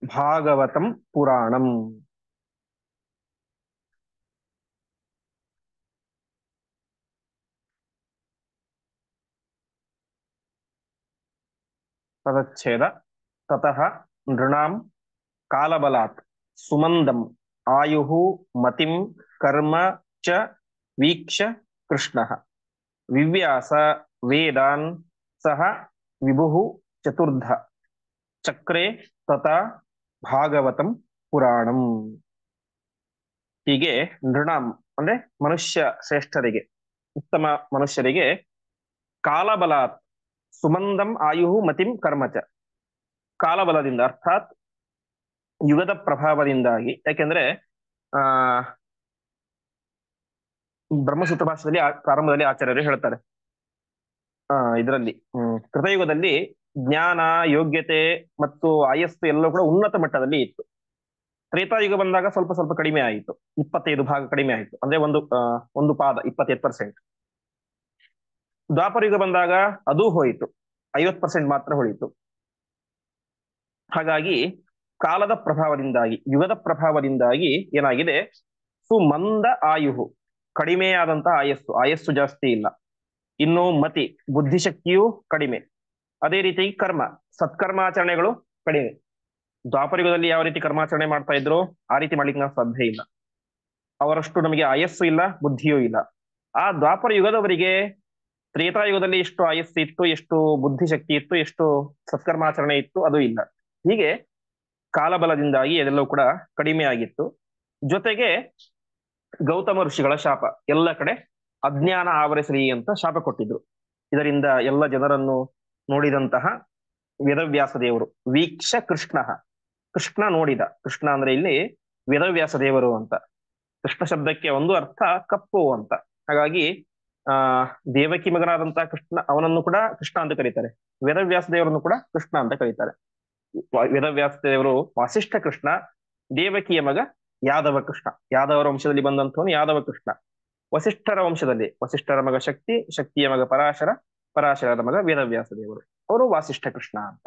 ಭಾಗವತಂ ಪುರಾಣಂ. ಪದಚ್ಛೇದ. ತತಃ ನೃಣಾಂ ಕಾಲಬಲಾತ್ ಸುಮಂದಂ ಆಯುಃ ಮತಿಂ ಕರ್ಮ ಚ ವೀಕ್ಷ ಕೃಷ್ಣಃ ವಿವ್ಯಾಸ ವೇದಾನ್ ಸಹ ವಿಭುಃ ಚತುರ್ಧ ಚಕ್ರೆ ತಥಾ ಭಾಗವತಂ ಪುರಾಣಂ. ಹೀಗೆ ನೃಣಾಂ ಅಂದ್ರೆ ಮನುಷ್ಯ ಶ್ರೇಷ್ಠರಿಗೆ, ಉತ್ತಮ ಮನುಷ್ಯರಿಗೆ ಕಾಲಬಲಾತ್ ಸುಮಂದಂ ಆಯುಹು ಮತಿಂ ಕರ್ಮಚ, ಕಾಲಬಲದಿಂದ ಅರ್ಥಾತ್ ಯುಗದ ಪ್ರಭಾವದಿಂದಾಗಿ. ಯಾಕೆಂದ್ರೆ ಆ ಬ್ರಹ್ಮಸೂತ್ರ ಭಾಷೆಯಲ್ಲಿ ಪ್ರಾರಂಭದಲ್ಲಿ ಆಚಾರ್ಯರು ಹೇಳ್ತಾರೆ, ಇದರಲ್ಲಿ ಕೃತಯುಗದಲ್ಲಿ ಜ್ಞಾನ, ಯೋಗ್ಯತೆ ಮತ್ತು ಆಯಸ್ಸು ಎಲ್ಲವೂ ಕೂಡ ಉನ್ನತ ಮಟ್ಟದಲ್ಲಿ ಇತ್ತು. ತ್ರೇತಾಯುಗ ಬಂದಾಗ ಸ್ವಲ್ಪ ಸ್ವಲ್ಪ ಕಡಿಮೆ ಆಯಿತು, 25 ಭಾಗ ಕಡಿಮೆ ಆಯಿತು, ಅಂದ್ರೆ ಒಂದು ಪಾದ 25%. ದ್ವಾಪರ ಯುಗ ಬಂದಾಗ ಅದು ಹೋಯಿತು, 50% ಮಾತ್ರ ಉಳಿಯಿತು. ಹಾಗಾಗಿ ಕಾಲದ ಪ್ರಭಾವದಿಂದಾಗಿ, ಯುಗದ ಪ್ರಭಾವದಿಂದಾಗಿ ಏನಾಗಿದೆ, ಸುಮಂದ ಆಯುಹು, ಕಡಿಮೆಯಾದಂತಹ ಆಯಸ್ಸು, ಆಯಸ್ಸು ಜಾಸ್ತಿ ಇಲ್ಲ. ಇನ್ನು ಮತಿ, ಬುದ್ಧಿಶಕ್ತಿಯೂ ಕಡಿಮೆ. ಅದೇ ರೀತಿ ಕರ್ಮ, ಸತ್ಕರ್ಮಾಚರಣೆಗಳು ಕಡಿಮೆ. ದ್ವಾಪರಯುಗದಲ್ಲಿ ಯಾವ ರೀತಿ ಕರ್ಮಾಚರಣೆ ಮಾಡ್ತಾ ಇದ್ರು ಆ ರೀತಿ ಮಾಡ್ಲಿಕ್ಕೆ ನಾವು ಸಾಧ್ಯ ಇಲ್ಲ. ಅವರಷ್ಟು ನಮಗೆ ಆಯಸ್ಸು ಇಲ್ಲ, ಬುದ್ಧಿಯೂ ಇಲ್ಲ. ಆ ದ್ವಾಪರ ಯುಗದವರಿಗೆ ತ್ರೇತಾಯುಗದಲ್ಲಿ ಎಷ್ಟು ಆಯಸ್ಸು ಇತ್ತು, ಎಷ್ಟು ಬುದ್ಧಿಶಕ್ತಿ ಇತ್ತು, ಎಷ್ಟು ಸತ್ಕರ್ಮಾಚರಣೆ ಇತ್ತು, ಅದು ಇಲ್ಲ. ಹೀಗೆ ಕಾಲಬಲದಿಂದಾಗಿ ಅದೆಲ್ಲವೂ ಕೂಡ ಕಡಿಮೆ ಆಗಿತ್ತು. ಜೊತೆಗೆ ಗೌತಮ ಋಷಿಗಳ ಶಾಪ, ಎಲ್ಲ ಕಡೆ ಅಜ್ಞಾನ ಆವರಿಸಲಿ ಅಂತ ಶಾಪ ಕೊಟ್ಟಿದ್ರು. ಇದರಿಂದ ಎಲ್ಲ ಜನರನ್ನು ನೋಡಿದಂತಹ ವೇದವ್ಯಾಸ ದೇವರು ವೀಕ್ಷ ಕೃಷ್ಣ, ಕೃಷ್ಣ ನೋಡಿದ. ಕೃಷ್ಣ ಅಂದ್ರೆ ಇಲ್ಲಿ ವೇದವ್ಯಾಸ ದೇವರು ಅಂತ. ಕೃಷ್ಣ ಶಬ್ದಕ್ಕೆ ಒಂದು ಅರ್ಥ ಕಪ್ಪು ಅಂತ. ಹಾಗಾಗಿ ಆ ದೇವಕಿ ಮಗನಾದಂತಹ ಕೃಷ್ಣ, ಅವನನ್ನು ಕೂಡ ಕೃಷ್ಣ ಅಂತ ಕರೀತಾರೆ. ವೇದವ್ಯಾಸ ದೇವರನ್ನು ಕೂಡ ಕೃಷ್ಣ ಅಂತ ಕರೀತಾರೆ. ವೇದವ್ಯಾಸ ದೇವರು ವಾಸಿಷ್ಠ ಕೃಷ್ಣ, ದೇವಕಿಯ ಮಗ ಯಾದವ ಕೃಷ್ಣ. ಯಾದವರ ವಂಶದಲ್ಲಿ ಬಂದಂಥವನು ಯಾದವ ಕೃಷ್ಣ. ವಸಿಷ್ಠರ ವಂಶದಲ್ಲಿ ವಸಿಷ್ಠರ ಮಗ ಶಕ್ತಿ, ಶಕ್ತಿಯ ಮಗ ಪರಾಶರ, ಪರಾಶರದ ಮಗ ವೇದವ್ಯಾಸ ದೇವರು, ಅವರು ವಾಸಿಷ್ಠ ಕೃಷ್ಣ ಅಂತ.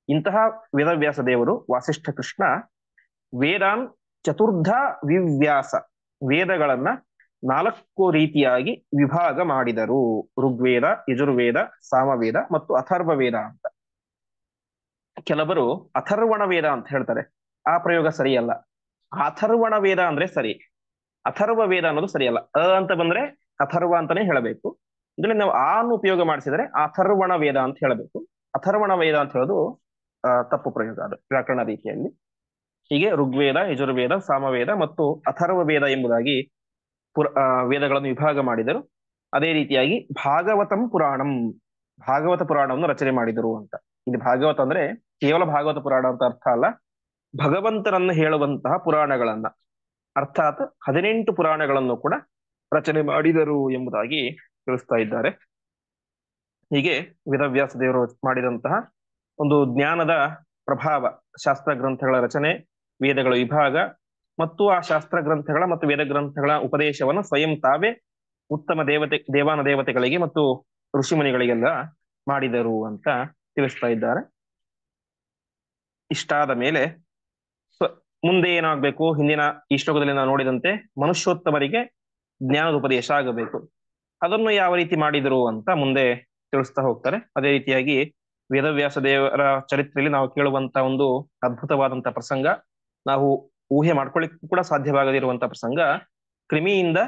ಇಂತಹ ವೇದವ್ಯಾಸ ದೇವರು ವಾಸಿಷ್ಠ ಕೃಷ್ಣ ವೇದಾನ್ ಚತುರ್ಧ ವಿವ್ಯಾಸ, ವೇದಗಳನ್ನ 4 ರೀತಿಯಾಗಿ ವಿಭಾಗ ಮಾಡಿದರು. ಋಗ್ವೇದ, ಯಜುರ್ವೇದ, ಸಾಮವೇದ ಮತ್ತು ಅಥರ್ವ ವೇದ ಅಂತ. ಕೆಲವರು ಅಥರ್ವಣ ವೇದ ಅಂತ ಹೇಳ್ತಾರೆ, ಆ ಪ್ರಯೋಗ ಸರಿಯಲ್ಲ. ಅಥರ್ವಣ ವೇದ ಅಂದ್ರೆ ಸರಿ, ಅಥರ್ವ ವೇದ ಅನ್ನೋದು ಸರಿಯಲ್ಲ. ಅಂತ ಬಂದ್ರೆ ಅಥರ್ವ ಅಂತಾನೆ ಹೇಳಬೇಕು. ಇದರಲ್ಲಿ ನಾವು ಅನ್ನು ಉಪಯೋಗ ಮಾಡಿಸಿದರೆ ಅಥರ್ವಣ ವೇದ ಅಂತ ಹೇಳಬೇಕು. ಅಥರ್ವಣ ವೇದ ಅಂತ ಹೇಳೋದು ತಪ್ಪು ಪ್ರಯೋಗ, ಅದು ವ್ಯಾಕರಣ ರೀತಿಯಲ್ಲಿ. ಹೀಗೆ ಋಗ್ವೇದ, ಯಜುರ್ವೇದ, ಸಾಮವೇದ ಮತ್ತು ಅಥರ್ವ ವೇದ ಎಂಬುದಾಗಿ ವೇದಗಳನ್ನು ವಿಭಾಗ ಮಾಡಿದರು. ಅದೇ ರೀತಿಯಾಗಿ ಭಾಗವತಂ ಪುರಾಣಂ, ಭಾಗವತ ಪುರಾಣವನ್ನು ರಚನೆ ಮಾಡಿದರು ಅಂತ. ಇಲ್ಲಿ ಭಾಗವತ ಅಂದ್ರೆ ಕೇವಲ ಭಾಗವತ ಪುರಾಣ ಅಂತ ಅರ್ಥ ಅಲ್ಲ, ಭಗವಂತನನ್ನು ಹೇಳುವಂತಹ ಪುರಾಣಗಳನ್ನ, ಅರ್ಥಾತ್ 18 ಪುರಾಣಗಳನ್ನು ಕೂಡ ರಚನೆ ಮಾಡಿದರು ಎಂಬುದಾಗಿ ತಿಳಿಸ್ತಾ ಇದ್ದಾರೆ. ಹೀಗೆ ವೇದವ್ಯಾಸ ದೇವರು ಮಾಡಿದಂತಹ ಒಂದು ಜ್ಞಾನದ ಪ್ರಭಾವ, ಶಾಸ್ತ್ರ ಗ್ರಂಥಗಳ ರಚನೆ, ವೇದಗಳ ವಿಭಾಗ ಮತ್ತು ಆ ಶಾಸ್ತ್ರ ಗ್ರಂಥಗಳ ಮತ್ತು ವೇದ ಗ್ರಂಥಗಳ ಉಪದೇಶವನ್ನು ಸ್ವಯಂ ತಾವೇ ಉತ್ತಮ ದೇವಾನ ದೇವತೆಗಳಿಗೆ ಮತ್ತು ಋಷಿಮುನಿಗಳಿಗೆಲ್ಲ ಮಾಡಿದರು ಅಂತ ತಿಳಿಸ್ತಾ ಇದ್ದಾರೆ. ಇಷ್ಟಾದ ಮೇಲೆ ಮುಂದೆ ಏನಾಗಬೇಕು, ಹಿಂದಿನ ಈ ಶ್ಲೋಕದಲ್ಲಿ ನಾವು ನೋಡಿದಂತೆ ಮನುಷ್ಯೋತ್ತಮರಿಗೆ ಜ್ಞಾನದ ಉಪದೇಶ ಆಗಬೇಕು. ಅದನ್ನು ಯಾವ ರೀತಿ ಮಾಡಿದರು ಅಂತ ಮುಂದೆ ತಿಳಿಸ್ತಾ ಹೋಗ್ತಾರೆ. ಅದೇ ರೀತಿಯಾಗಿ ವೇದವ್ಯಾಸ ದೇವರ ಚರಿತ್ರೆಯಲ್ಲಿ ನಾವು ಕೇಳುವಂತ ಒಂದು ಅದ್ಭುತವಾದಂತಹ ಪ್ರಸಂಗ, ನಾವು ಊಹೆ ಮಾಡ್ಕೊಳ್ಳಿಕ್ಕೂ ಕೂಡ ಸಾಧ್ಯವಾಗದಿರುವಂತ ಪ್ರಸಂಗ, ಕ್ರಿಮಿಯಿಂದ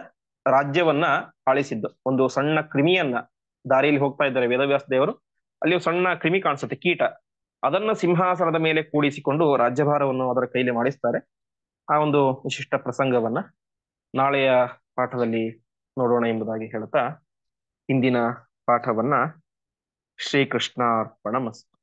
ರಾಜ್ಯವನ್ನ ಆಳಿಸಿದ್ದು. ಒಂದು ಸಣ್ಣ ಕ್ರಿಮಿಯನ್ನ ದಾರಿಯಲ್ಲಿ ಹೋಗ್ತಾ ಇದ್ದಾರೆ ವೇದವ್ಯಾಸ ದೇವರು, ಅಲ್ಲಿ ಸಣ್ಣ ಕ್ರಿಮಿ ಕಾಣಿಸುತ್ತೆ, ಕೀಟ, ಅದನ್ನ ಸಿಂಹಾಸನದ ಮೇಲೆ ಕೂಡಿಸಿಕೊಂಡು ರಾಜ್ಯಭಾರವನ್ನು ಅದರ ಕೈಲಿ ಮಾಡಿಸ್ತಾರೆ. ಆ ಒಂದು ವಿಶಿಷ್ಟ ಪ್ರಸಂಗವನ್ನ ನಾಳೆಯ ಪಾಠದಲ್ಲಿ ನೋಡೋಣ ಎಂಬುದಾಗಿ ಹೇಳ್ತಾ ಇಂದಿನ ಪಾಠವನ್ನ ಶ್ರೀಕೃಷ್ಣಾರ್ಪಣಮಸ್ತು.